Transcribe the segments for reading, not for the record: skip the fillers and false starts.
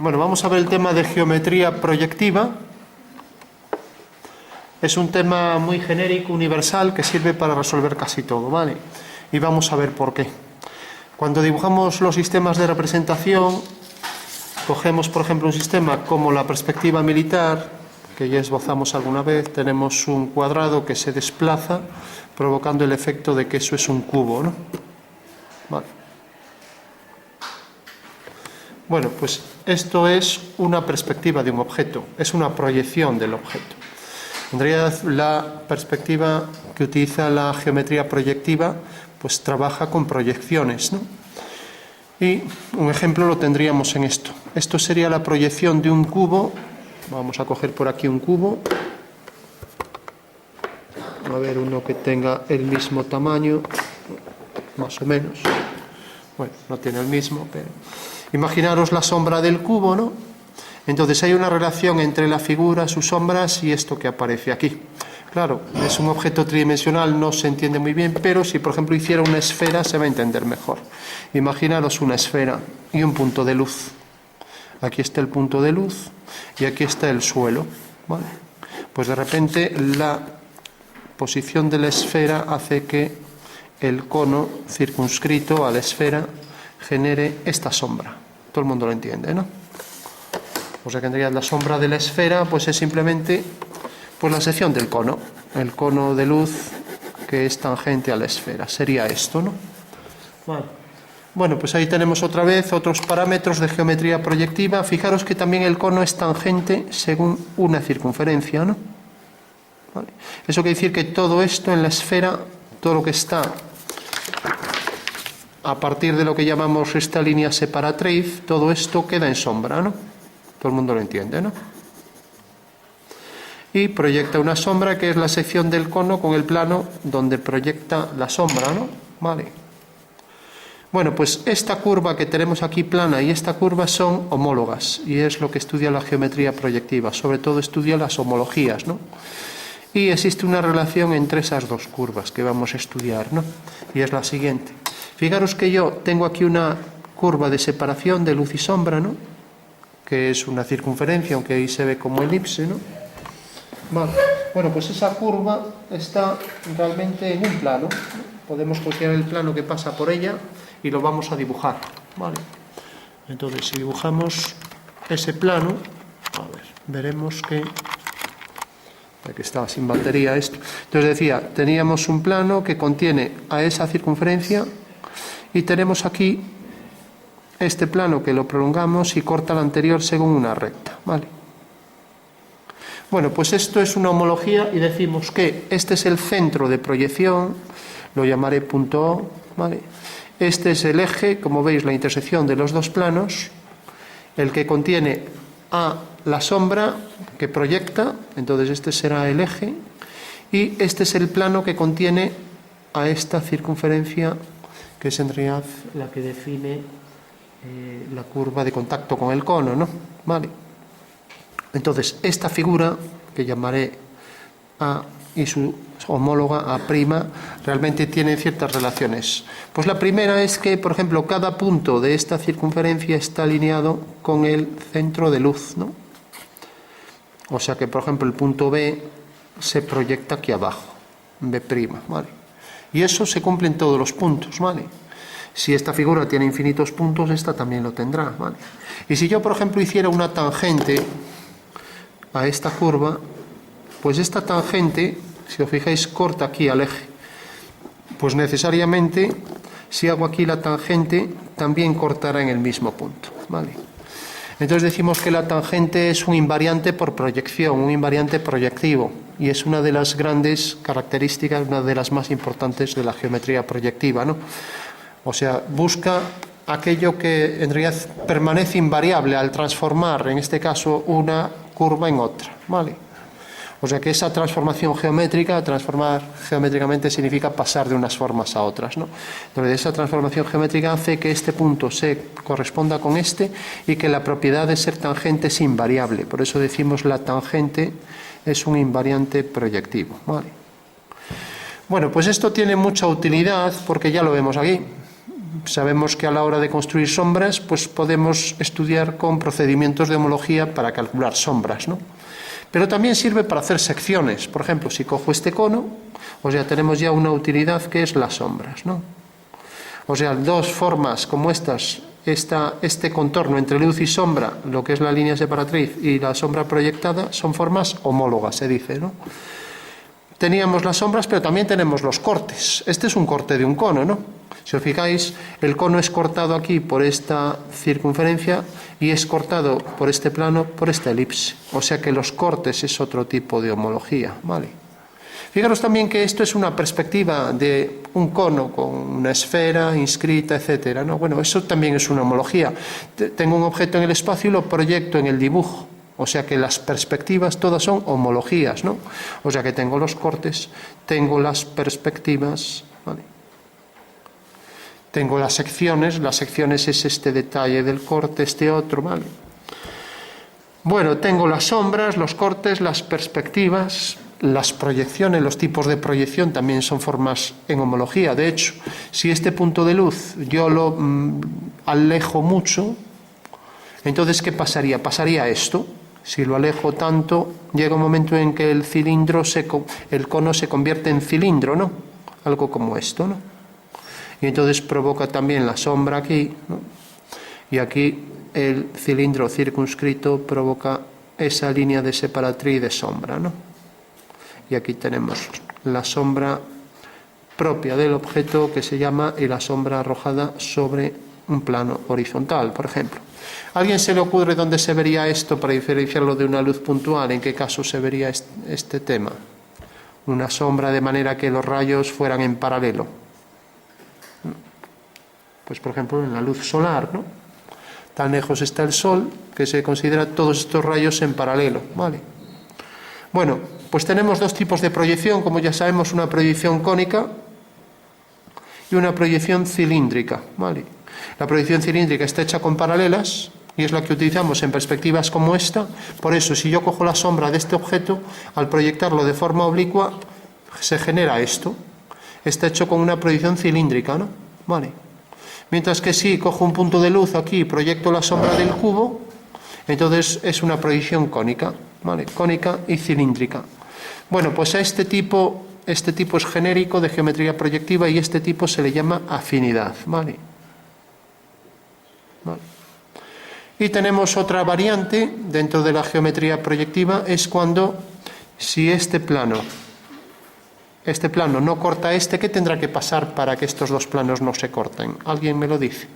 Bueno, vamos a ver el tema de geometría proyectiva. Es un tema muy genérico, universal, que sirve para resolver casi todo, ¿vale? Y vamos a ver por qué. Cuando dibujamos los sistemas de representación, cogemos, por ejemplo, un sistema como la perspectiva militar, que ya esbozamos alguna vez. Tenemos un cuadrado que se desplaza, provocando el efecto de que eso es un cubo, ¿no? Vale. Bueno, pues esto es una perspectiva de un objeto, es una proyección del objeto. En realidad, la perspectiva que utiliza la geometría proyectiva, pues trabaja con proyecciones, ¿no? Y un ejemplo lo tendríamos en esto. Esto sería la proyección de un cubo. Vamos a coger por aquí un cubo. A ver, uno que tenga el mismo tamaño, más o menos. Bueno, no tiene el mismo, pero... Imaginaros la sombra del cubo, ¿no? Entonces hay una relación entre la figura, sus sombras y esto que aparece aquí. Claro, es un objeto tridimensional, no se entiende muy bien, pero si por ejemplo hiciera una esfera se va a entender mejor. Imaginaros una esfera y un punto de luz. Aquí está el punto de luz y aquí está el suelo, ¿vale? Pues de repente la posición de la esfera hace que el cono circunscrito a la esfera genere esta sombra. Todo el mundo lo entiende, ¿no? O sea que en realidad la sombra de la esfera pues es simplemente pues la sección del cono, el cono de luz que es tangente a la esfera. Sería esto, ¿no? Vale. Bueno, pues ahí tenemos otra vez otros parámetros de geometría proyectiva. Fijaros que también el cono es tangente según una circunferencia, ¿no? Vale. Eso quiere decir que todo esto en la esfera, todo lo que está a partir de lo que llamamos esta línea separatriz, todo esto queda en sombra, ¿no? Todo el mundo lo entiende, ¿no? Y proyecta una sombra que es la sección del cono con el plano donde proyecta la sombra, ¿no? Vale. Bueno, pues esta curva que tenemos aquí plana y esta curva son homólogas y es lo que estudia la geometría proyectiva, sobre todo estudia las homologías, ¿no? Y existe una relación entre esas dos curvas que vamos a estudiar, ¿no? Y es la siguiente. Fijaros que yo tengo aquí una curva de separación de luz y sombra, ¿no? Que es una circunferencia, aunque ahí se ve como elipse, ¿no? Vale. Bueno, pues esa curva está realmente en un plano. Podemos copiar el plano que pasa por ella y lo vamos a dibujar, ¿vale? Entonces, si dibujamos ese plano, a ver, veremos que... Aquí estaba sin batería esto. Entonces decía, teníamos un plano que contiene a esa circunferencia y tenemos aquí este plano que lo prolongamos y corta el anterior según una recta, ¿vale? Bueno, pues esto es una homología y decimos que este es el centro de proyección, lo llamaré punto O, ¿vale? Este es el eje, como veis, la intersección de los dos planos, el que contiene a la sombra que proyecta, entonces este será el eje, y este es el plano que contiene a esta circunferencia, que es en realidad la que define la curva de contacto con el cono, ¿no? Vale. Entonces, esta figura, que llamaré A y su homóloga A', realmente tiene ciertas relaciones. Pues la primera es que, por ejemplo, cada punto de esta circunferencia está alineado con el centro de luz, ¿no? O sea que, por ejemplo, el punto B se proyecta aquí abajo, B', ¿vale? Y eso se cumple en todos los puntos, ¿vale? Si esta figura tiene infinitos puntos, esta también lo tendrá, ¿vale? Y si yo, por ejemplo, hiciera una tangente a esta curva, pues esta tangente, si os fijáis, corta aquí al eje. Pues necesariamente, si hago aquí la tangente, también cortará en el mismo punto, ¿vale? Entonces decimos que la tangente es un invariante por proyección, un invariante proyectivo, y es una de las grandes características, una de las más importantes de la geometría proyectiva, ¿no? O sea, busca aquello que en realidad permanece invariable al transformar, en este caso, una curva en otra, ¿vale? O sea que esa transformación geométrica, transformar geométricamente significa pasar de unas formas a otras, ¿no? Entonces esa transformación geométrica hace que este punto se corresponda con este y que la propiedad de ser tangente es invariable. Por eso decimos la tangente es un invariante proyectivo, ¿vale? Bueno, pues esto tiene mucha utilidad porque ya lo vemos aquí. Sabemos que a la hora de construir sombras, pues podemos estudiar con procedimientos de homología para calcular sombras, ¿no? Pero también sirve para hacer secciones. Por ejemplo, si cojo este cono, o sea, tenemos ya una utilidad que es las sombras, ¿no? O sea, dos formas como estas, este contorno entre luz y sombra, lo que es la línea separatriz y la sombra proyectada, son formas homólogas, se dice, ¿no? Teníamos las sombras, pero también tenemos los cortes. Este es un corte de un cono, ¿no? Si os fijáis, el cono es cortado aquí por esta circunferencia y es cortado por este plano, por esta elipse. O sea que los cortes es otro tipo de homología, ¿vale? Fijaros también que esto es una perspectiva de un cono con una esfera inscrita, etcétera, ¿no? Bueno, eso también es una homología. Tengo un objeto en el espacio y lo proyecto en el dibujo. O sea que las perspectivas todas son homologías, ¿no? O sea que tengo los cortes, tengo las perspectivas, ¿vale? Tengo las secciones es este detalle del corte, este otro, ¿vale? Bueno, tengo las sombras, los cortes, las perspectivas, las proyecciones, los tipos de proyección también son formas en homología. De hecho, si este punto de luz yo lo alejo mucho, entonces ¿qué pasaría? Pasaría esto. Si lo alejo tanto, llega un momento en que el cono se convierte en cilindro, ¿no? Algo como esto, ¿no? Y entonces provoca también la sombra aquí, ¿no? Y aquí el cilindro circunscrito provoca esa línea de separatriz de sombra, ¿no? Y aquí tenemos la sombra propia del objeto que se llama y la sombra arrojada sobre un plano horizontal, por ejemplo. ¿A alguien se le ocurre dónde se vería esto para diferenciarlo de una luz puntual? ¿En qué caso se vería este tema? Una sombra de manera que los rayos fueran en paralelo. Pues por ejemplo en la luz solar, ¿no? Tan lejos está el Sol que se considera todos estos rayos en paralelo, ¿vale? Bueno, pues tenemos dos tipos de proyección, como ya sabemos, una proyección cónica y una proyección cilíndrica, ¿vale? La proyección cilíndrica está hecha con paralelas y es la que utilizamos en perspectivas como esta. Por eso, si yo cojo la sombra de este objeto, al proyectarlo de forma oblicua, se genera esto. Está hecho con una proyección cilíndrica, ¿no? Vale. Mientras que si cojo un punto de luz aquí y proyecto la sombra del cubo, entonces es una proyección cónica, ¿vale? Cónica y cilíndrica. Bueno, pues a este tipo es genérico de geometría proyectiva y este tipo se le llama afinidad, ¿vale? Vale. Y tenemos otra variante dentro de la geometría proyectiva, es cuando si este plano no corta este, ¿qué tendrá que pasar para que estos dos planos no se corten? ¿Alguien me lo dice?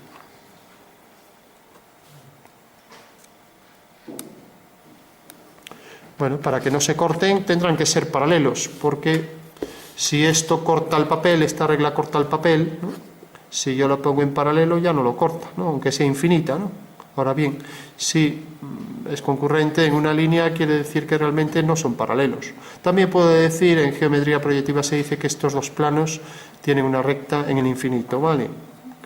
Bueno, para que no se corten tendrán que ser paralelos, porque si esto corta el papel, esta regla corta el papel, ¿no? Si yo lo pongo en paralelo ya no lo corta, ¿no? Aunque sea infinita, ¿no? Ahora bien, si es concurrente en una línea, quiere decir que realmente no son paralelos. También puedo decir, en geometría proyectiva se dice que estos dos planos tienen una recta en el infinito, ¿vale?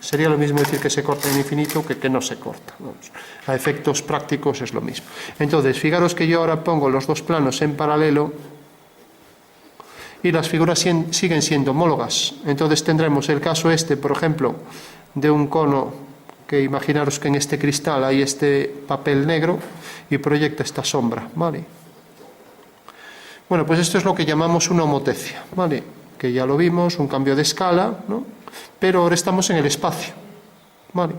Sería lo mismo decir que se corta en el infinito que no se corta. Vamos. A efectos prácticos es lo mismo. Entonces, fijaros que yo ahora pongo los dos planos en paralelo y las figuras siguen siendo homólogas. Entonces tendremos el caso por ejemplo, de un cono que imaginaros que en este cristal hay este papel negro y proyecta esta sombra, ¿vale? Bueno, pues esto es lo que llamamos una homotecia, ¿vale? Que ya lo vimos, un cambio de escala, ¿no? Pero ahora estamos en el espacio, ¿vale?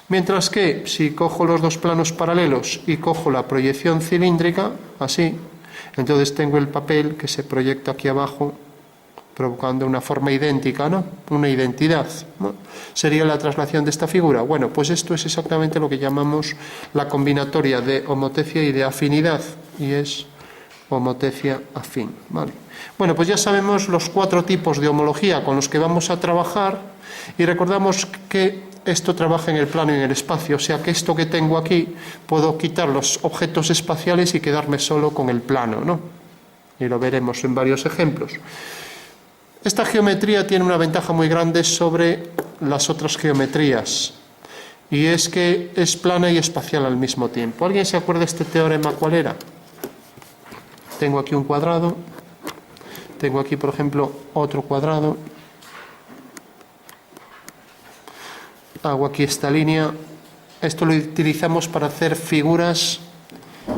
Mientras que si cojo los dos planos paralelos y cojo la proyección cilíndrica, así, entonces tengo el papel que se proyecta aquí abajo, provocando una forma idéntica, ¿no? Una identidad, ¿no? ¿Sería la traslación de esta figura? Bueno, pues esto es exactamente lo que llamamos la combinatoria de homotecia y de afinidad, y es homotecia afín, ¿vale? Bueno, pues ya sabemos los 4 tipos de homología con los que vamos a trabajar, y recordamos que esto trabaja en el plano y en el espacio, o sea que esto que tengo aquí, puedo quitar los objetos espaciales y quedarme solo con el plano, ¿no? Y lo veremos en varios ejemplos. Esta geometría tiene una ventaja muy grande sobre las otras geometrías, y es que es plana y espacial al mismo tiempo. ¿Alguien se acuerda de este teorema cuál era? Tengo aquí un cuadrado, tengo aquí, por ejemplo, otro cuadrado. hago aquí esta línea. Esto lo utilizamos para hacer figuras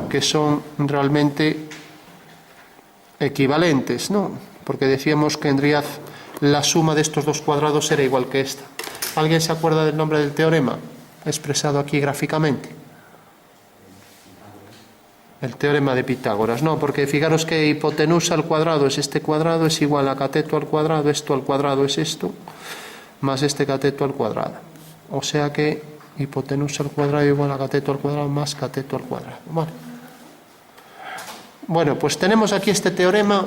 que son realmente equivalentes, ¿no? Porque decíamos que en realidad la suma de estos dos cuadrados era igual que esta. ¿Alguien se acuerda del nombre del teorema expresado aquí gráficamente? El teorema de Pitágoras, no, porque fijaros que hipotenusa al cuadrado es este cuadrado, es igual a cateto al cuadrado, esto al cuadrado es esto, más este cateto al cuadrado. O sea que hipotenusa al cuadrado igual a cateto al cuadrado más cateto al cuadrado. Vale. Bueno, pues tenemos aquí este teorema,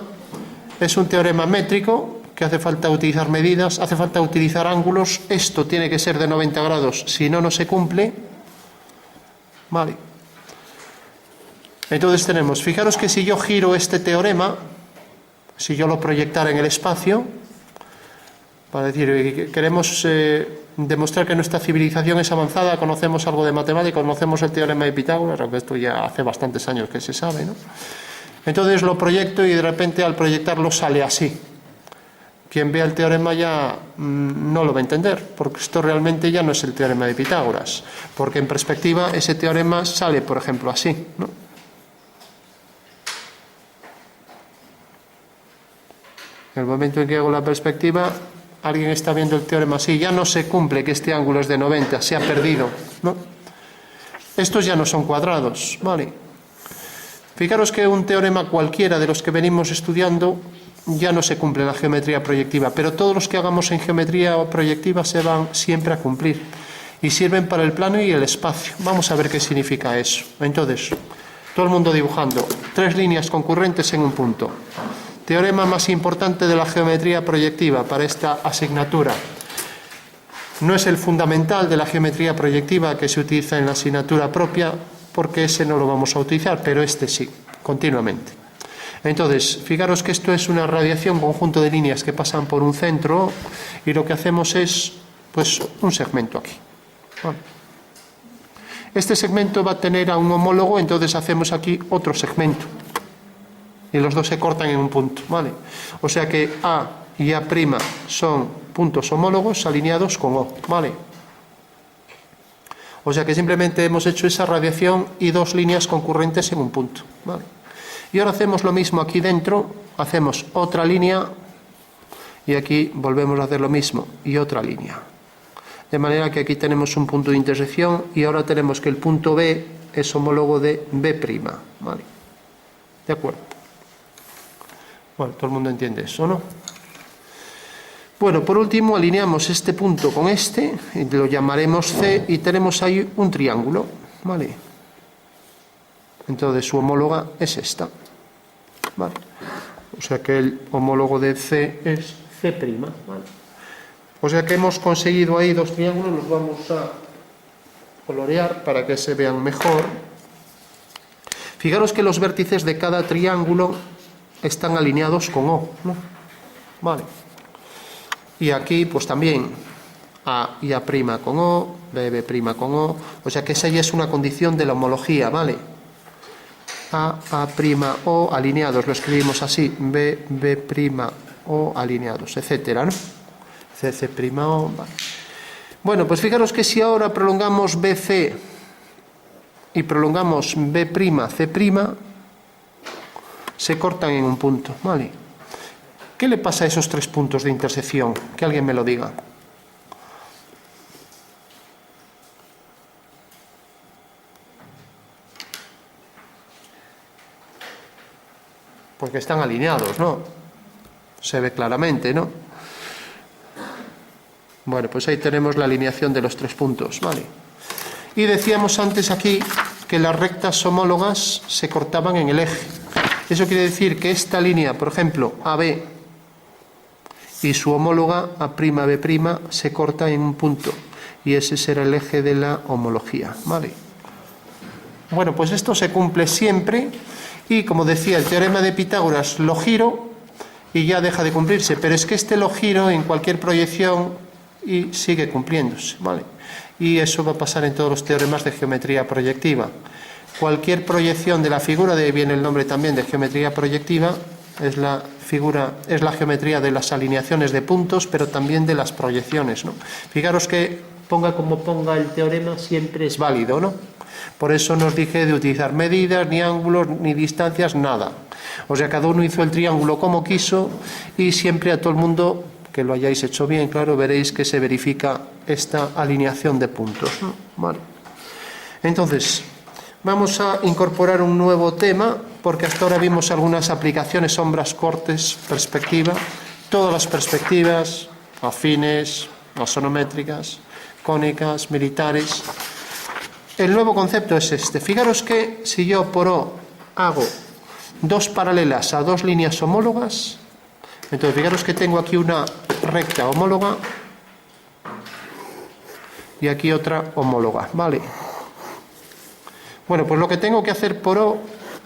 es un teorema métrico, que hace falta utilizar medidas, hace falta utilizar ángulos, esto tiene que ser de 90 grados, si no, no se cumple. Vale. Entonces tenemos, fijaros que si yo giro este teorema, si yo lo proyectara en el espacio, para decir, queremos demostrar que nuestra civilización es avanzada, conocemos algo de matemáticas, conocemos el teorema de Pitágoras, aunque esto ya hace bastantes años que se sabe, ¿no? Entonces lo proyecto y de repente al proyectarlo sale así. Quien vea el teorema ya no lo va a entender, porque esto realmente ya no es el teorema de Pitágoras, porque en perspectiva ese teorema sale, por ejemplo, así, ¿no? En el momento en que hago la perspectiva, alguien está viendo el teorema así, ya no se cumple que este ángulo es de 90, se ha perdido, ¿no? Estos ya no son cuadrados, ¿vale? Fijaros que un teorema cualquiera de los que venimos estudiando ya no se cumple en la geometría proyectiva, pero todos los que hagamos en geometría proyectiva se van siempre a cumplir y sirven para el plano y el espacio. Vamos a ver qué significa eso. Entonces, todo el mundo dibujando 3 líneas concurrentes en un punto. Teorema más importante de la geometría proyectiva para esta asignatura. No es el fundamental de la geometría proyectiva que se utiliza en la asignatura propia, porque ese no lo vamos a utilizar, pero este sí, continuamente. Entonces, fijaros que esto es una radiación, un conjunto de líneas que pasan por un centro, y lo que hacemos es, pues, un segmento aquí. Vale. Este segmento va a tener a un homólogo, entonces hacemos aquí otro segmento. Y los dos se cortan en un punto, ¿vale? O sea que A y A' son puntos homólogos alineados con O, ¿vale? O sea que simplemente hemos hecho esa radiación y 2 líneas concurrentes en un punto, ¿vale? Y ahora hacemos lo mismo aquí dentro, hacemos otra línea y aquí volvemos a hacer lo mismo y otra línea. De manera que aquí tenemos un punto de intersección y ahora tenemos que el punto B es homólogo de B', ¿vale? ¿De acuerdo? Bueno, todo el mundo entiende eso, ¿no? Bueno, por último alineamos este punto con este, y lo llamaremos C, y tenemos ahí un triángulo, ¿vale? Entonces su homóloga es esta, ¿vale? O sea que el homólogo de C es C', ¿vale? O sea que hemos conseguido ahí 2 triángulos, los vamos a colorear para que se vean mejor. Fijaros que los vértices de cada triángulo están alineados con O, ¿no? Vale. Y aquí pues también A y A' con O, B con O, o sea que esa ya es una condición de la homología, ¿vale? A, O alineados, lo escribimos así, B, O alineados, etcétera, ¿no? C, O, vale. Bueno, pues fijaros que si ahora prolongamos BC y prolongamos B', C', se cortan en un punto, ¿vale? ¿Qué le pasa a esos 3 puntos de intersección? Que alguien me lo diga. Porque están alineados, ¿no? Se ve claramente, ¿no? Bueno, pues ahí tenemos la alineación de los 3 puntos, ¿vale? Y decíamos antes aquí que las rectas homólogas se cortaban en el eje. Eso quiere decir que esta línea, por ejemplo, AB y su homóloga A'B' se corta en un punto. Y ese será el eje de la homología, ¿vale? Bueno, pues esto se cumple siempre y, como decía, el teorema de Pitágoras lo giro y ya deja de cumplirse. Pero es que este lo giro en cualquier proyección y sigue cumpliéndose, ¿vale? Y eso va a pasar en todos los teoremas de geometría proyectiva. Cualquier proyección de la figura, de ahí viene el nombre también de geometría proyectiva, es la geometría de las alineaciones de puntos, pero también de las proyecciones, ¿no? Fijaros que ponga como ponga el teorema, siempre es válido, ¿no? Por eso no os dije de utilizar medidas, ni ángulos, ni distancias, nada. O sea, cada uno hizo el triángulo como quiso y siempre a todo el mundo, que lo hayáis hecho bien, claro, veréis que se verifica esta alineación de puntos, ¿no? Vale. Entonces, vamos a incorporar un nuevo tema, porque hasta ahora vimos algunas aplicaciones, sombras, cortes, perspectiva, todas las perspectivas, afines, axonométricas, cónicas, militares. El nuevo concepto es este. Fijaros que si yo por O hago dos paralelas a dos líneas homólogas, entonces fijaros que tengo aquí una recta homóloga y aquí otra homóloga, ¿vale? Bueno, pues lo que tengo que hacer por O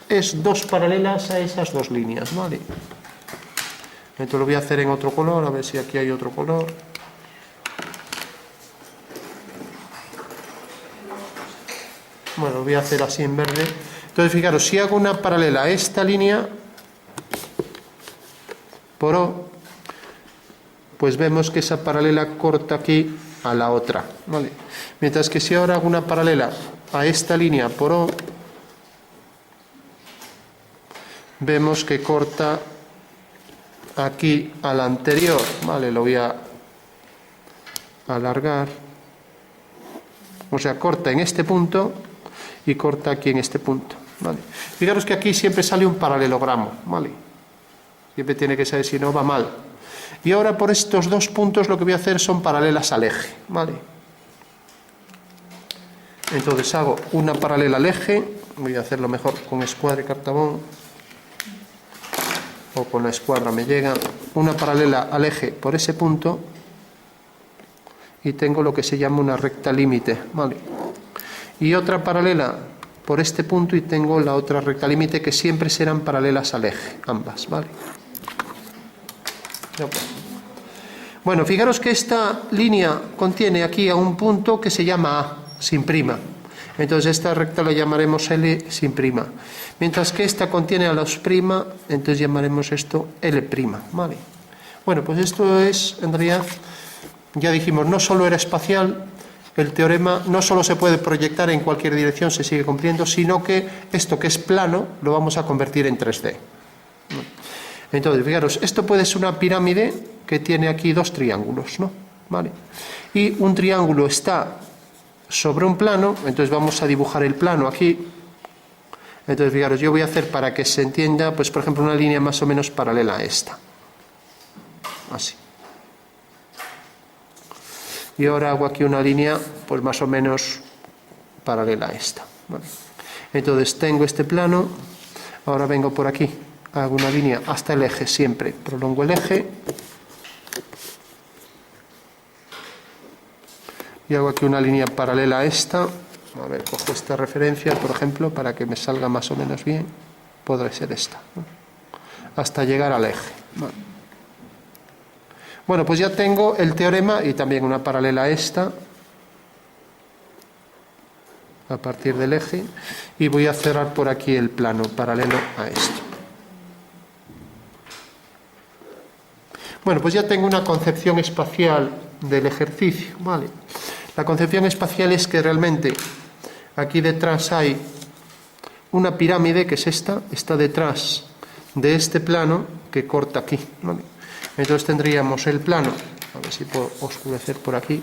es dos paralelas a esas dos líneas, ¿vale? Entonces lo voy a hacer en otro color, a ver si aquí hay otro color. Bueno, lo voy a hacer así en verde. Entonces, fijaros, si hago una paralela a esta línea por O, pues vemos que esa paralela corta aquí a la otra, ¿vale? Mientras que si ahora hago una paralela a esta línea por O, vemos que corta aquí a la anterior, ¿vale? Lo voy a alargar. O sea, corta en este punto y corta aquí en este punto, ¿vale? Fijaros que aquí siempre sale un paralelogramo, ¿vale? Siempre tiene que salir, si no va mal. Y ahora por estos dos puntos lo que voy a hacer son paralelas al eje, ¿vale? Entonces hago una paralela al eje, voy a hacerlo mejor con escuadra y cartabón, o con la escuadra me llega, una paralela al eje por ese punto y tengo lo que se llama una recta límite, ¿vale? Y otra paralela por este punto y tengo la otra recta límite, que siempre serán paralelas al eje, ambas, ¿vale? Bueno, fijaros que esta línea contiene aquí a un punto que se llama A, sin prima. Entonces esta recta la llamaremos L sin prima. Mientras que esta contiene a los prima, entonces llamaremos esto L prima, ¿vale? Bueno, pues esto es, en realidad, ya dijimos, no solo era espacial, el teorema no solo se puede proyectar en cualquier dirección, se sigue cumpliendo, sino que esto que es plano lo vamos a convertir en 3D. Entonces, fijaros, esto puede ser una pirámide que tiene aquí dos triángulos, ¿no? ¿Vale? Y un triángulo está sobre un plano, entonces vamos a dibujar el plano aquí. Entonces, fijaros, yo voy a hacer para que se entienda, pues por ejemplo, una línea más o menos paralela a esta. Así. Y ahora hago aquí una línea, pues más o menos paralela a esta. ¿Vale? Entonces tengo este plano, ahora vengo por aquí, hago una línea hasta el eje siempre, prolongo el eje y hago aquí una línea paralela a esta. A ver, cojo esta referencia, por ejemplo, para que me salga más o menos bien, podrá ser esta, ¿no? Hasta llegar al eje. ¿Vale? Bueno, pues ya tengo el teorema y también una paralela a esta, a partir del eje, y voy a cerrar por aquí el plano paralelo a esto. Bueno, pues ya tengo una concepción espacial del ejercicio, ¿vale? La concepción espacial es que realmente aquí detrás hay una pirámide, que es esta, está detrás de este plano que corta aquí, ¿vale? Entonces tendríamos el plano, a ver si puedo oscurecer por aquí,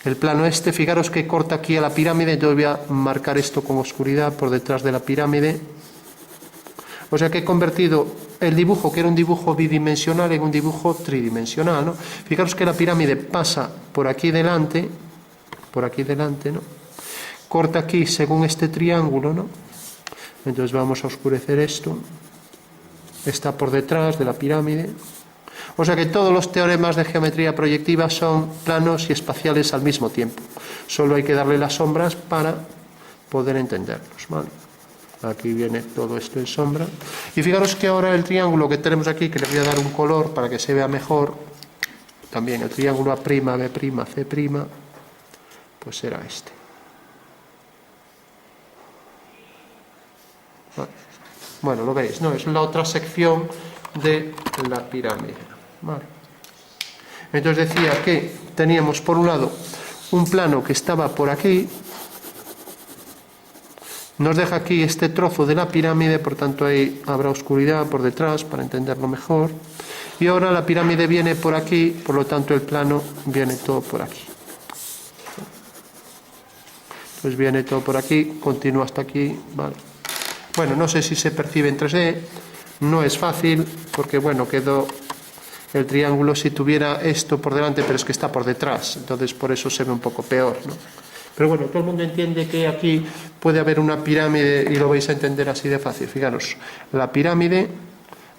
el plano este, fijaros que corta aquí a la pirámide, entonces voy a marcar esto con oscuridad por detrás de la pirámide. O sea que he convertido el dibujo, que era un dibujo bidimensional, en un dibujo tridimensional, ¿no? Fijaros que la pirámide pasa por aquí delante, ¿no? Corta aquí según este triángulo, ¿no? Entonces vamos a oscurecer esto. Está por detrás de la pirámide. O sea que todos los teoremas de geometría proyectiva son planos y espaciales al mismo tiempo. Solo hay que darle las sombras para poder entenderlos, ¿vale? Aquí viene todo esto en sombra. Y fijaros que ahora el triángulo que tenemos aquí, que le voy a dar un color para que se vea mejor, también el triángulo A', B', C', pues será este. Bueno, lo veis, ¿no? Es la otra sección de la pirámide. Vale. Entonces decía que teníamos por un lado un plano que estaba por aquí, nos deja aquí este trozo de la pirámide, por tanto ahí habrá oscuridad por detrás para entenderlo mejor. Y ahora la pirámide viene por aquí, por lo tanto el plano viene todo por aquí. Pues viene todo por aquí, continúa hasta aquí, vale. Bueno, no sé si se percibe en 3D, no es fácil, porque bueno, quedó el triángulo si tuviera esto por delante, pero es que está por detrás, entonces por eso se ve un poco peor, ¿no? Pero bueno, todo el mundo entiende que aquí puede haber una pirámide y lo vais a entender así de fácil. Fijaros, la pirámide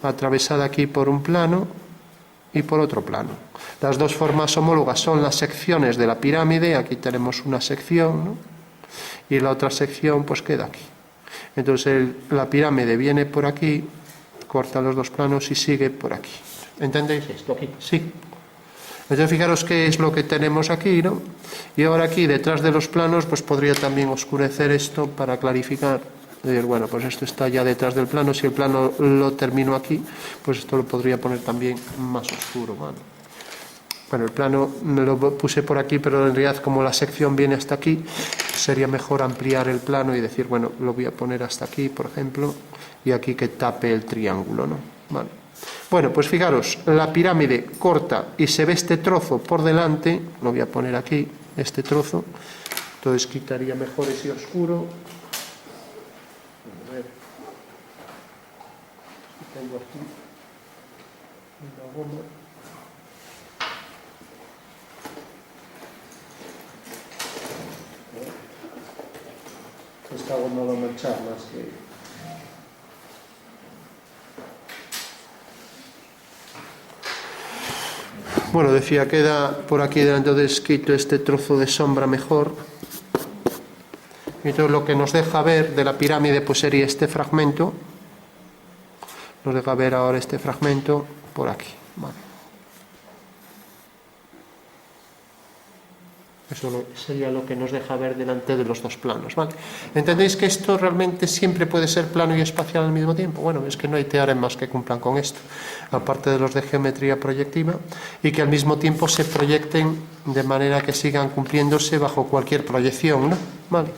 atravesada aquí por un plano y por otro plano. Las dos formas homólogas son las secciones de la pirámide, aquí tenemos una sección, ¿no? Y la otra sección pues queda aquí. Entonces la pirámide viene por aquí, corta los dos planos y sigue por aquí. ¿Entendéis esto aquí? Sí. Entonces fijaros qué es lo que tenemos aquí, ¿no? Y ahora aquí detrás de los planos pues podría también oscurecer esto para clarificar. Decir, bueno, pues esto está ya detrás del plano, si el plano lo termino aquí, pues esto lo podría poner también más oscuro, ¿vale? Bueno, el plano me lo puse por aquí, pero en realidad como la sección viene hasta aquí, sería mejor ampliar el plano y decir, bueno, lo voy a poner hasta aquí, por ejemplo, y aquí que tape el triángulo, ¿no? Vale. Bueno, pues fijaros, la pirámide corta y se ve este trozo por delante, lo voy a poner aquí, este trozo, entonces quitaría mejor ese oscuro. A ver, tengo aquí una goma. Esta goma va a manchar más que... Bueno, decía, queda por aquí delante, entonces quito este trozo de sombra mejor. Y entonces lo que nos deja ver de la pirámide pues sería este fragmento. Nos deja ver ahora este fragmento por aquí. Vale. Eso sería lo que nos deja ver delante de los dos planos, ¿vale? ¿Entendéis que esto realmente siempre puede ser plano y espacial al mismo tiempo? Bueno, es que no hay teoremas que cumplan con esto, aparte de los de geometría proyectiva, y que al mismo tiempo se proyecten de manera que sigan cumpliéndose bajo cualquier proyección, ¿no? Vale.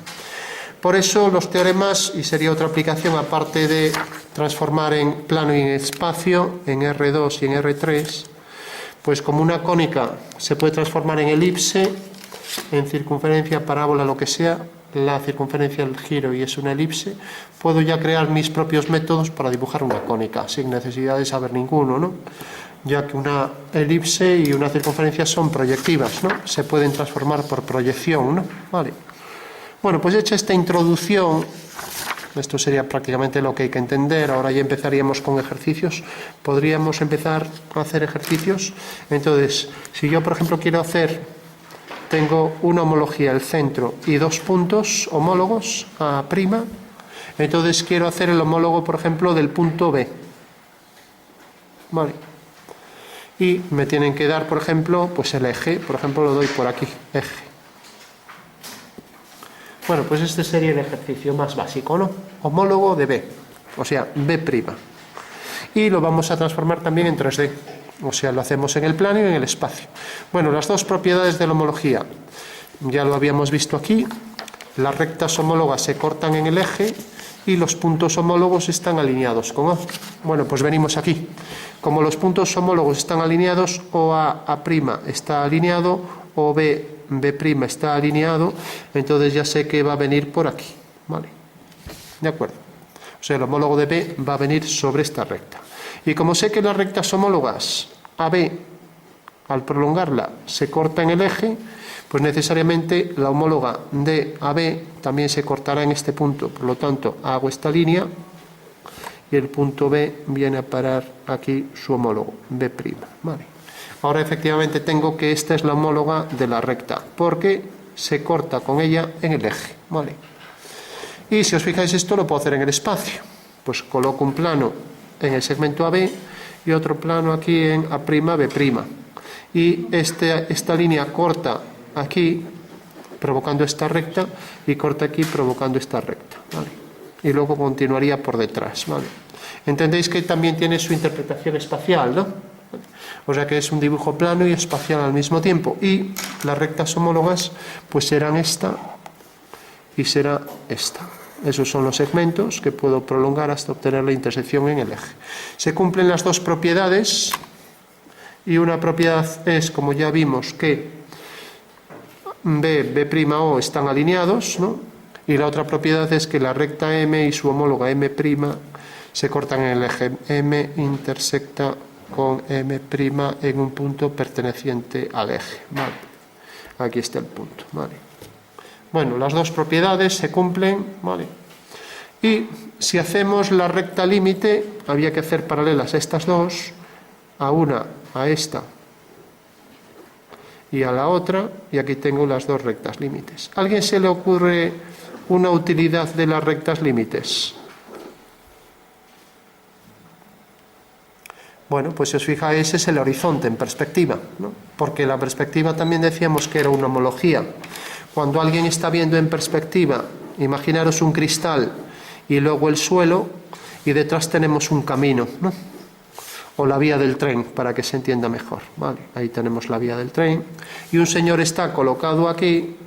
Por eso los teoremas, y sería otra aplicación aparte de transformar en plano y en espacio, en R2 y en R3, pues como una cónica se puede transformar en elipse, en circunferencia, parábola, lo que sea, la circunferencia, el giro y es una elipse, puedo ya crear mis propios métodos para dibujar una cónica, sin necesidad de saber ninguno, ¿no? Ya que una elipse y una circunferencia son proyectivas, ¿no? Se pueden transformar por proyección, ¿no? Vale. Bueno, pues hecha esta introducción, esto sería prácticamente lo que hay que entender. Ahora ya empezaríamos con ejercicios. Podríamos empezar a hacer ejercicios. Entonces, si yo, por ejemplo, quiero hacer... Tengo una homología, el centro, y dos puntos homólogos, A'. Entonces quiero hacer el homólogo, por ejemplo, del punto B. Vale. Y me tienen que dar, por ejemplo, pues el eje. Por ejemplo, lo doy por aquí, eje. Bueno, pues este sería el ejercicio más básico, ¿no? Homólogo de B, o sea, B'. Y lo vamos a transformar también en 3D. O sea, lo hacemos en el plano y en el espacio. Bueno, las dos propiedades de la homología. Ya lo habíamos visto aquí. Las rectas homólogas se cortan en el eje y los puntos homólogos están alineados con A. Bueno, pues venimos aquí. Como los puntos homólogos están alineados, o A' está alineado, o B' está alineado, entonces ya sé que va a venir por aquí. ¿Vale? ¿De acuerdo? O sea, el homólogo de B va a venir sobre esta recta. Y como sé que las rectas homólogas AB, al prolongarla, se corta en el eje, pues necesariamente la homóloga de AB también se cortará en este punto. Por lo tanto, hago esta línea y el punto B viene a parar aquí su homólogo, B'. ¿Vale? Ahora efectivamente tengo que esta es la homóloga de la recta, porque se corta con ella en el eje. ¿Vale? Y si os fijáis, esto lo puedo hacer en el espacio. Pues coloco un plano en el segmento AB y otro plano aquí en A'B'. Y esta línea corta aquí, provocando esta recta, y corta aquí, provocando esta recta. ¿Vale? Y luego continuaría por detrás. ¿Vale? Entendéis que también tiene su interpretación espacial, ¿no? O sea que es un dibujo plano y espacial al mismo tiempo. Y las rectas homólogas pues serán esta y será esta. Esos son los segmentos que puedo prolongar hasta obtener la intersección en el eje. Se cumplen las dos propiedades, y una propiedad es, como ya vimos, que B'O están alineados, ¿no? Y la otra propiedad es que la recta M y su homóloga M' se cortan en el eje. M intersecta con M' en un punto perteneciente al eje. ¿Vale? Aquí está el punto. ¿Vale? Bueno, las dos propiedades se cumplen. ¿Vale? Y si hacemos la recta límite, había que hacer paralelas a estas dos, a una, a esta y a la otra, y aquí tengo las dos rectas límites. ¿A alguien se le ocurre una utilidad de las rectas límites? Bueno, pues si os fijáis es el horizonte en perspectiva, ¿no? Porque la perspectiva también decíamos que era una homología. Cuando alguien está viendo en perspectiva, imaginaros un cristal y luego el suelo, y detrás tenemos un camino, ¿no? O la vía del tren, para que se entienda mejor. ¿Vale? Ahí tenemos la vía del tren. Y un señor está colocado aquí,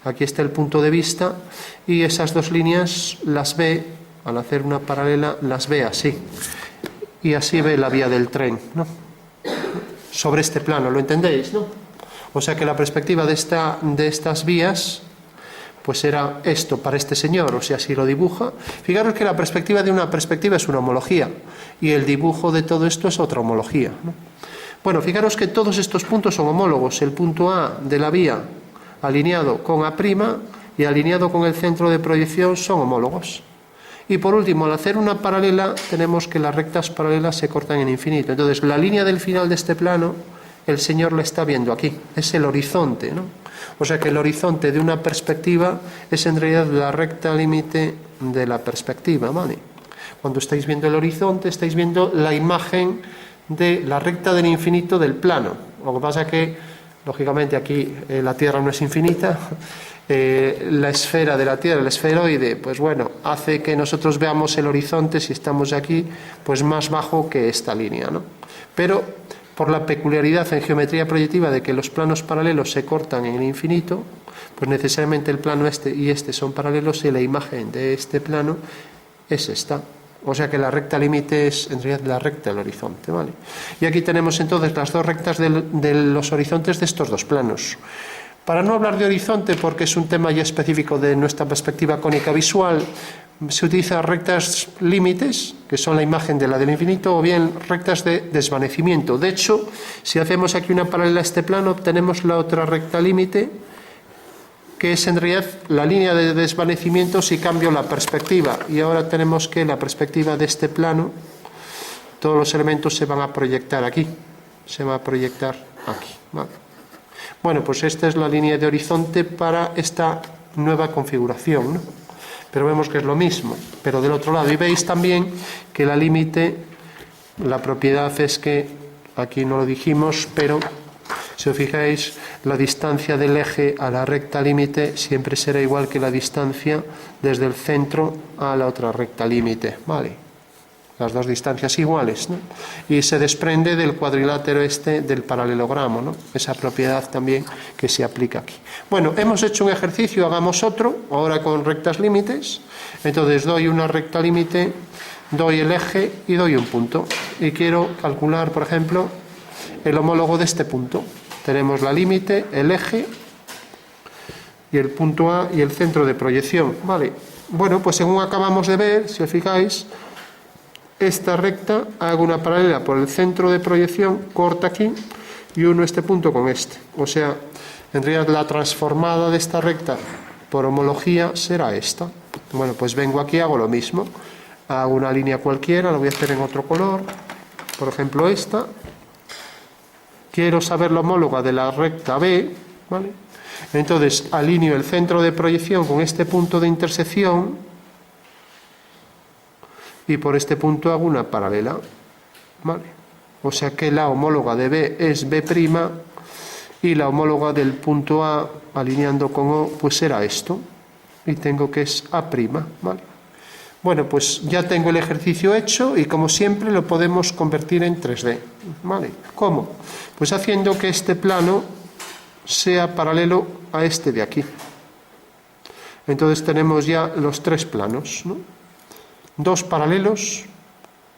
aquí está el punto de vista, y esas dos líneas las ve, al hacer una paralela, las ve así. Y así ve la vía del tren, ¿no? Sobre este plano, ¿lo entendéis, no? O sea que la perspectiva de estas vías pues era esto para este señor, o sea, si lo dibuja. Fijaros que la perspectiva de una perspectiva es una homología, y el dibujo de todo esto es otra homología, ¿no? Bueno, fijaros que todos estos puntos son homólogos. El punto A de la vía alineado con A' y alineado con el centro de proyección son homólogos. Y por último, al hacer una paralela, tenemos que las rectas paralelas se cortan en infinito. Entonces, la línea del final de este plano, el señor la está viendo aquí. Es el horizonte, ¿no? O sea que el horizonte de una perspectiva es en realidad la recta límite de la perspectiva, ¿vale? Cuando estáis viendo el horizonte, estáis viendo la imagen de la recta del infinito del plano. Lo que pasa es que, lógicamente, aquí la Tierra no es infinita. La esfera de la Tierra, el esferoide, pues bueno, hace que nosotros veamos el horizonte, si estamos aquí, pues más bajo que esta línea, ¿no? Pero por la peculiaridad en geometría proyectiva de que los planos paralelos se cortan en el infinito, pues necesariamente el plano este y este son paralelos, y la imagen de este plano es esta. O sea que la recta límite es en realidad la recta del horizonte, ¿vale? Y aquí tenemos entonces las dos rectas de los horizontes de estos dos planos. Para no hablar de horizonte, porque es un tema ya específico de nuestra perspectiva cónica visual, se utilizan rectas límites, que son la imagen de la del infinito, o bien rectas de desvanecimiento. De hecho, si hacemos aquí una paralela a este plano, obtenemos la otra recta límite, que es en realidad la línea de desvanecimiento si cambio la perspectiva. Y ahora tenemos que la perspectiva de este plano, todos los elementos se van a proyectar aquí. Se va a proyectar aquí, ¿vale? Bueno, pues esta es la línea de horizonte para esta nueva configuración, ¿no? Pero vemos que es lo mismo, pero del otro lado. Y veis también que la límite, la propiedad es que, aquí no lo dijimos, pero si os fijáis, la distancia del eje a la recta límite siempre será igual que la distancia desde el centro a la otra recta límite, ¿vale? Las dos distancias iguales, ¿no? Y se desprende del cuadrilátero este del paralelogramo, ¿no? Esa propiedad también que se aplica aquí. Bueno, hemos hecho un ejercicio, hagamos otro, ahora con rectas límites. Entonces doy una recta límite, doy el eje y doy un punto. Y quiero calcular, por ejemplo, el homólogo de este punto. Tenemos la límite, el eje y el punto A y el centro de proyección, ¿vale? Bueno, pues según acabamos de ver, si os fijáis, esta recta, hago una paralela por el centro de proyección, corta aquí y uno este punto con este. O sea, en realidad la transformada de esta recta por homología será esta. Bueno, pues vengo aquí, hago lo mismo. Hago una línea cualquiera, la voy a hacer en otro color. Por ejemplo, esta. Quiero saber la homóloga de la recta B, ¿vale? Entonces, alineo el centro de proyección con este punto de intersección, y por este punto hago una paralela, ¿vale? O sea que la homóloga de B es B', y la homóloga del punto A, alineando con O, pues será esto. Y tengo que es A', ¿vale? Bueno, pues ya tengo el ejercicio hecho y como siempre lo podemos convertir en 3D. ¿Vale? ¿Cómo? Pues haciendo que este plano sea paralelo a este de aquí. Entonces tenemos ya los 3 planos, ¿no? 2 paralelos,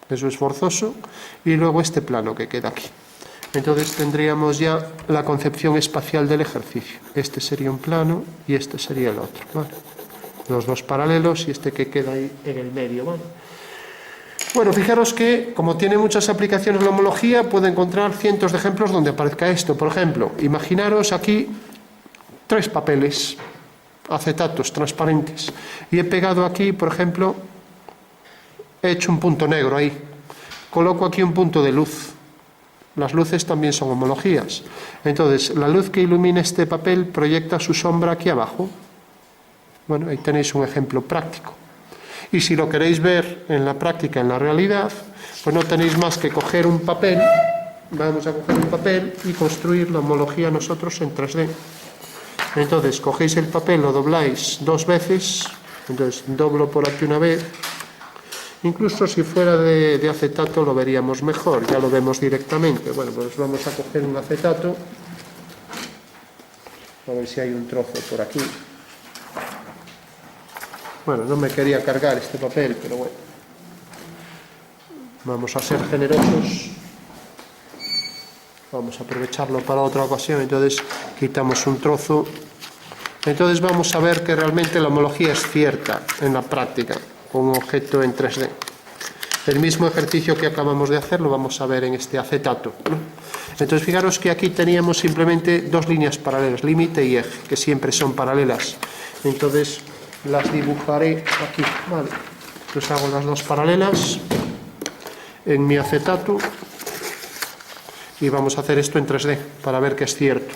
eso es forzoso, y luego este plano que queda aquí. Entonces tendríamos ya la concepción espacial del ejercicio. Este sería un plano y este sería el otro, ¿vale? Los 2 paralelos y este que queda ahí en el medio, ¿vale? Bueno, fijaros que, como tiene muchas aplicaciones la homología, puede encontrar cientos de ejemplos donde aparezca esto. Por ejemplo, imaginaros aquí 3 papeles, acetatos transparentes, y he pegado aquí, por ejemplo, he hecho un punto negro ahí. Coloco aquí un punto de luz. Las luces también son homologías. Entonces, la luz que ilumina este papel proyecta su sombra aquí abajo. Bueno, ahí tenéis un ejemplo práctico. Y si lo queréis ver en la práctica, en la realidad, pues no tenéis más que coger un papel, vamos a coger un papel y construir la homología nosotros en 3D. Entonces, cogéis el papel, lo dobláis 2 veces, entonces doblo por aquí una vez. Incluso si fuera de acetato lo veríamos mejor, ya lo vemos directamente. Bueno, pues vamos a coger un acetato, a ver si hay un trozo por aquí. Bueno, no me quería cargar este papel, pero bueno. Vamos a ser generosos. Vamos a aprovecharlo para otra ocasión, entonces quitamos un trozo. Entonces vamos a ver que realmente la homología es cierta en la práctica, con un objeto en 3D. El mismo ejercicio que acabamos de hacer lo vamos a ver en este acetato, ¿no? Entonces fijaros que aquí teníamos simplemente 2 líneas paralelas, límite y eje, que siempre son paralelas. Entonces las dibujaré aquí, ¿vale? Entonces hago las 2 paralelas en mi acetato y vamos a hacer esto en 3D para ver que es cierto.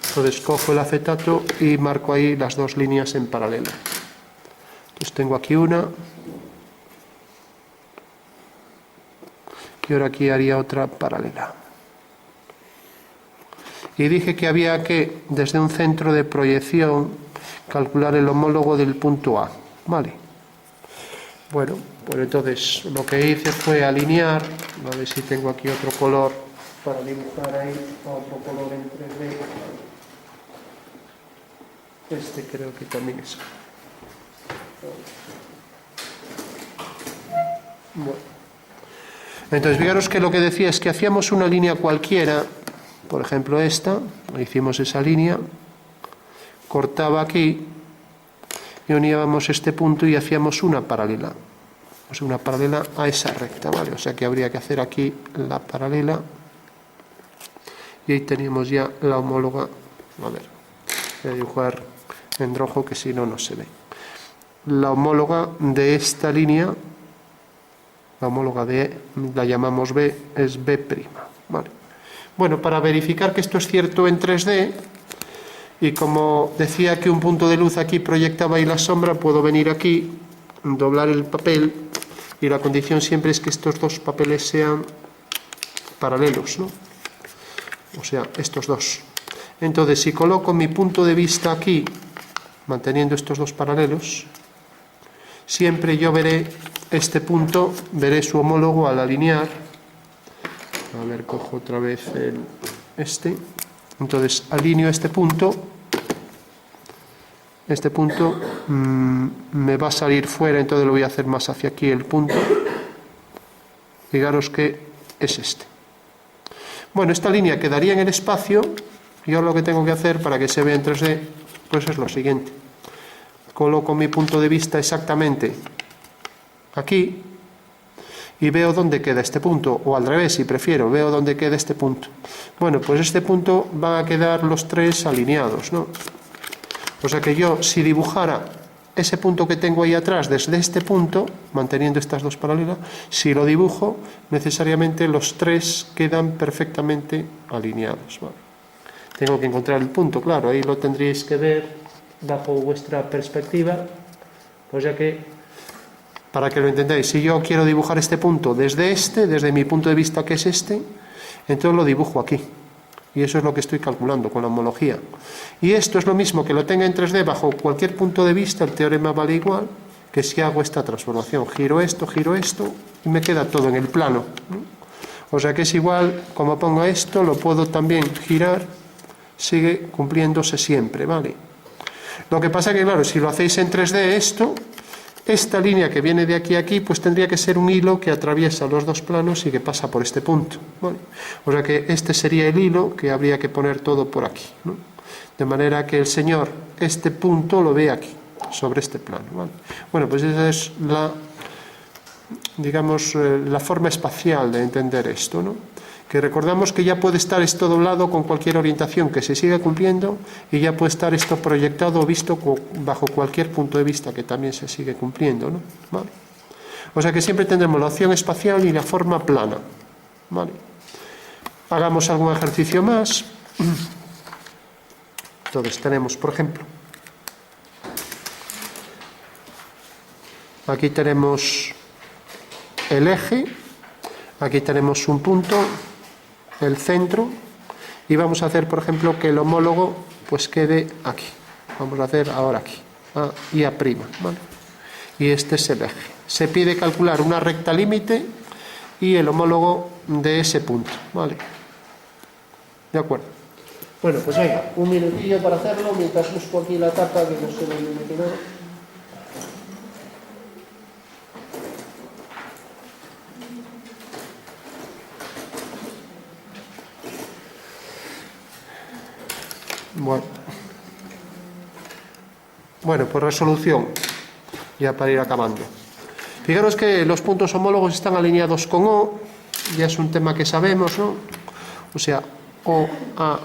Entonces cojo el acetato y marco ahí las 2 líneas en paralelo. Entonces tengo aquí una y ahora aquí haría otra paralela. Y dije que había que, desde un centro de proyección, calcular el homólogo del punto A, ¿vale? Bueno, pues entonces lo que hice fue alinear, a ver si tengo aquí otro color para dibujar ahí, otro color en 3D. Este creo que también es. Bueno. Entonces, fijaros que lo que decía es que hacíamos una línea cualquiera, por ejemplo esta, hicimos esa línea, cortaba aquí y uníamos este punto y hacíamos una paralela. O sea, una paralela a esa recta, ¿vale? O sea que habría que hacer aquí la paralela y ahí teníamos ya la homóloga. A ver, voy a dibujar en rojo que si no, no se ve. La homóloga de esta línea, la homóloga de, la llamamos B, es B', ¿vale? Bueno, para verificar que esto es cierto en 3D, y como decía que un punto de luz aquí proyectaba ahí la sombra, puedo venir aquí, doblar el papel, y la condición siempre es que estos 2 papeles sean paralelos, ¿no? O sea, estos 2. Entonces, si coloco mi punto de vista aquí, manteniendo estos 2 paralelos, siempre yo veré este punto, veré su homólogo al alinear. A ver, cojo otra vez este. Entonces, alineo este punto. Este punto me va a salir fuera, entonces lo voy a hacer más hacia aquí el punto. Fijaros que es este. Bueno, esta línea quedaría en el espacio. Y ahora lo que tengo que hacer para que se vea en 3D, pues es lo siguiente. Coloco mi punto de vista exactamente aquí y veo dónde queda este punto, o al revés, si prefiero, veo dónde queda este punto. Bueno, pues este punto van a quedar los 3 alineados, ¿no? O sea que yo, si dibujara ese punto que tengo ahí atrás desde este punto, manteniendo estas 2 paralelas, si lo dibujo, necesariamente los 3 quedan perfectamente alineados, ¿vale? Tengo que encontrar el punto, claro, ahí lo tendríais que ver bajo vuestra perspectiva, o sea que, para que lo entendáis, si yo quiero dibujar este punto desde mi punto de vista que es este, entonces lo dibujo aquí, y eso es lo que estoy calculando con la homología. Y esto es lo mismo que lo tenga en 3D bajo cualquier punto de vista, el teorema vale igual, que si hago esta transformación, giro esto y me queda todo en el plano, ¿no? O sea que es igual, como pongo esto, lo puedo también girar, sigue cumpliéndose siempre, ¿vale? Lo que pasa que, claro, si lo hacéis en 3D esta línea que viene de aquí a aquí, pues tendría que ser un hilo que atraviesa los dos planos y que pasa por este punto, ¿vale? O sea que este sería el hilo que habría que poner todo por aquí, ¿no? De manera que el señor este punto lo ve aquí, sobre este plano, ¿vale? Bueno, pues esa es la, digamos, la forma espacial de entender esto, ¿no? Que recordamos que ya puede estar esto doblado con cualquier orientación que se siga cumpliendo y ya puede estar esto proyectado o visto bajo cualquier punto de vista que también se sigue cumpliendo, ¿no? ¿Vale? O sea que siempre tendremos la opción espacial y la forma plana, ¿vale? Hagamos algún ejercicio más. Entonces tenemos, por ejemplo, aquí tenemos el eje, aquí tenemos un punto, el centro, y vamos a hacer, por ejemplo, que el homólogo pues quede aquí. Vamos a hacer ahora aquí, A y A', ¿vale? Y este es el eje. Se pide calcular una recta límite y el homólogo de ese punto, ¿vale? ¿De acuerdo? Bueno, pues venga, un minutillo para hacerlo, mientras busco aquí la tapa que no se me limite nada. Bueno, pues resolución, ya para ir acabando. Fijaros que los puntos homólogos están alineados con O, ya es un tema que sabemos, ¿no? O sea, O, A',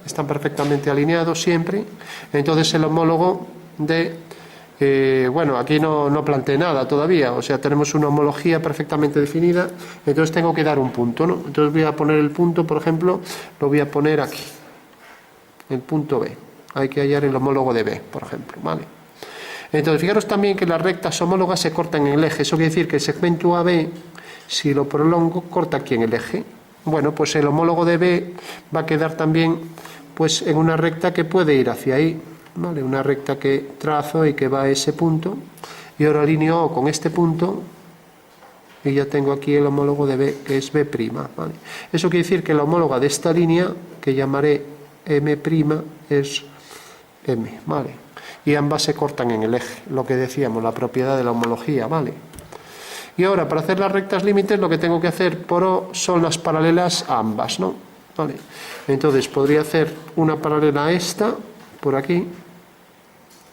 están perfectamente alineados siempre. Entonces el homólogo de... bueno, aquí no planteé nada todavía, o sea, tenemos una homología perfectamente definida, entonces tengo que dar un punto, ¿no? Entonces voy a poner el punto, por ejemplo, lo voy a poner aquí, el punto B. Hay que hallar el homólogo de B, por ejemplo, ¿vale? Entonces, fijaros también que las rectas homólogas se cortan en el eje. Eso quiere decir que el segmento AB, si lo prolongo, corta aquí en el eje. Bueno, pues el homólogo de B va a quedar también pues en una recta que puede ir hacia ahí, ¿vale? Una recta que trazo y que va a ese punto. Y ahora alineo O con este punto y ya tengo aquí el homólogo de B, que es B', ¿vale? Eso quiere decir que la homóloga de esta línea, que llamaré M', es M, ¿vale? Y ambas se cortan en el eje, lo que decíamos, la propiedad de la homología, ¿vale? Y ahora, para hacer las rectas límites, lo que tengo que hacer por O son las paralelas a ambas, ¿no? ¿Vale? Entonces, podría hacer una paralela a esta, por aquí,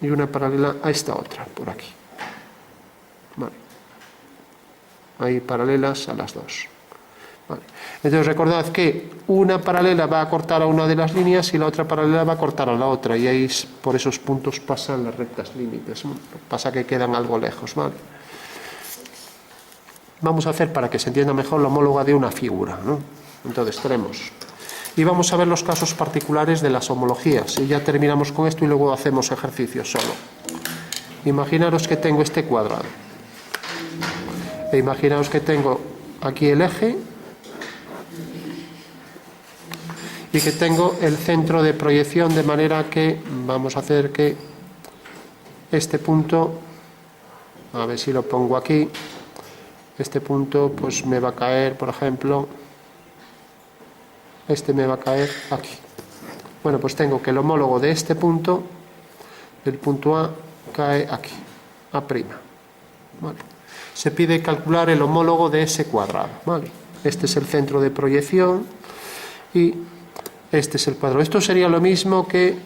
y una paralela a esta otra, por aquí. ¿Vale? Hay paralelas a las dos. Vale. Entonces recordad que una paralela va a cortar a una de las líneas y la otra paralela va a cortar a la otra, y ahí por esos puntos pasan las rectas límites, ¿no? Pasa que quedan algo lejos, ¿vale? Vamos a hacer, para que se entienda mejor, la homóloga de una figura, ¿no? Entonces tenemos, y vamos a ver los casos particulares de las homologías, y ya terminamos con esto y luego hacemos ejercicios solo. Imaginaros que tengo este cuadrado, e imaginaos que tengo aquí el eje y que tengo el centro de proyección, de manera que vamos a hacer que este punto, a ver si lo pongo aquí, este punto pues me va a caer, por ejemplo, este me va a caer aquí. Bueno, pues tengo que el homólogo de este punto, del punto A, cae aquí, A'. ¿Vale? Se pide calcular el homólogo de ese cuadrado, ¿vale? Este es el centro de proyección y este es el cuadrado. Esto sería lo mismo que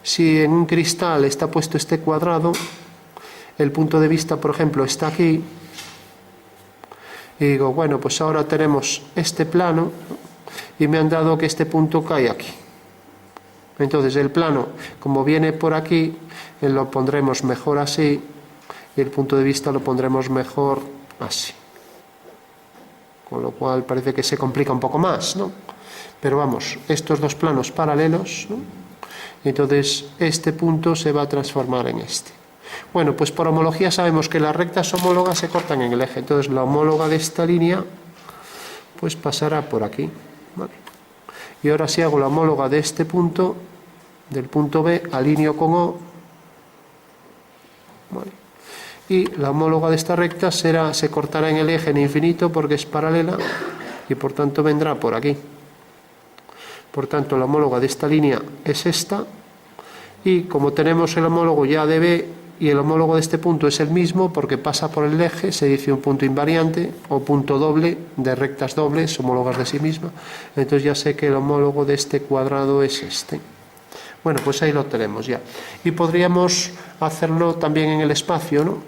si en un cristal está puesto este cuadrado, el punto de vista, por ejemplo, está aquí, y digo, bueno, pues ahora tenemos este plano y me han dado que este punto cae aquí. Entonces el plano, como viene por aquí, lo pondremos mejor así, y el punto de vista lo pondremos mejor así. Con lo cual parece que se complica un poco más, ¿no? Pero vamos, estos dos planos paralelos, ¿no? Entonces este punto se va a transformar en este. Bueno, pues por homología sabemos que las rectas homólogas se cortan en el eje. Entonces la homóloga de esta línea pues pasará por aquí, ¿vale? Y ahora si hago la homóloga de este punto, del punto B, alineo con O, ¿vale? y la homóloga de esta recta se cortará en el eje en infinito porque es paralela y por tanto vendrá por aquí. Por tanto, la homóloga de esta línea es esta, y como tenemos el homólogo ya de B y el homólogo de este punto es el mismo porque pasa por el eje, se dice un punto invariante o punto doble de rectas dobles homólogas de sí misma. Entonces ya sé que el homólogo de este cuadrado es este. Bueno, pues ahí lo tenemos ya. Y podríamos hacerlo también en el espacio, ¿no?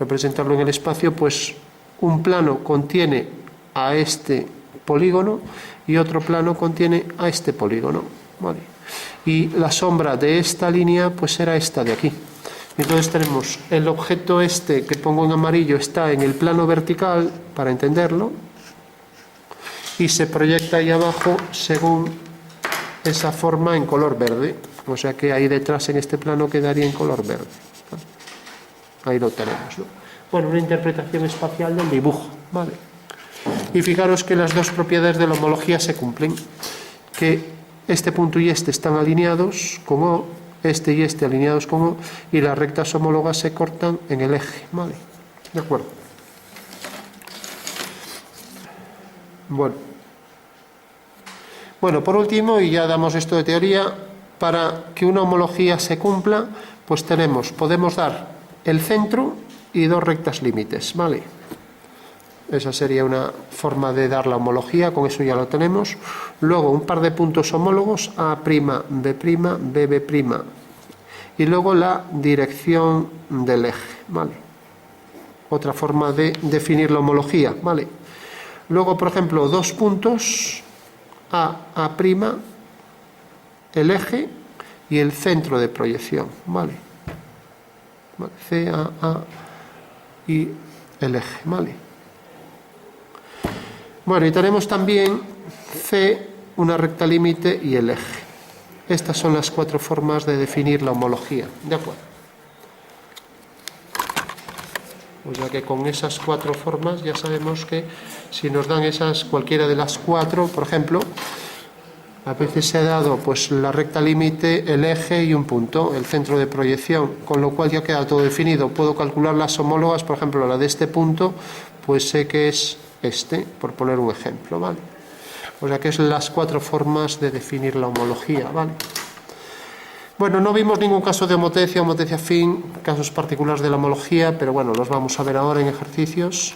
Representarlo en el espacio, pues un plano contiene a este polígono y otro plano contiene a este polígono, ¿vale? Y la sombra de esta línea pues será esta de aquí. Entonces tenemos el objeto este que pongo en amarillo está en el plano vertical, para entenderlo, y se proyecta ahí abajo según esa forma en color verde, o sea que ahí detrás en este plano quedaría en color verde. Ahí lo tenemos, ¿no? Bueno, una interpretación espacial del dibujo, ¿vale? Y fijaros que las dos propiedades de la homología se cumplen, que este punto y este están alineados con O, este y este alineados con O, y las rectas homólogas se cortan en el eje, ¿vale? De acuerdo. Bueno, por último, y ya damos esto de teoría, para que una homología se cumpla, pues podemos dar el centro y dos rectas límites, ¿vale? Esa sería una forma de dar la homología, con eso ya lo tenemos. Luego un par de puntos homólogos, A', B', BB', y luego la dirección del eje, ¿vale? Otra forma de definir la homología, ¿vale? Luego, por ejemplo, dos puntos, A', el eje y el centro de proyección, ¿vale? C, A y el eje, ¿vale? Bueno, y tenemos también C, una recta límite y el eje. Estas son las cuatro formas de definir la homología, ¿de acuerdo? O sea que con esas cuatro formas ya sabemos que si nos dan cualquiera de las cuatro, por ejemplo, a veces se ha dado pues la recta límite, el eje y un punto, el centro de proyección, con lo cual ya queda todo definido. Puedo calcular las homólogas, por ejemplo, la de este punto, pues sé que es este, por poner un ejemplo, ¿vale? O sea que es las cuatro formas de definir la homología, ¿vale? Bueno, no vimos ningún caso de homotecia, homotecia afín, casos particulares de la homología, pero bueno, los vamos a ver ahora en ejercicios.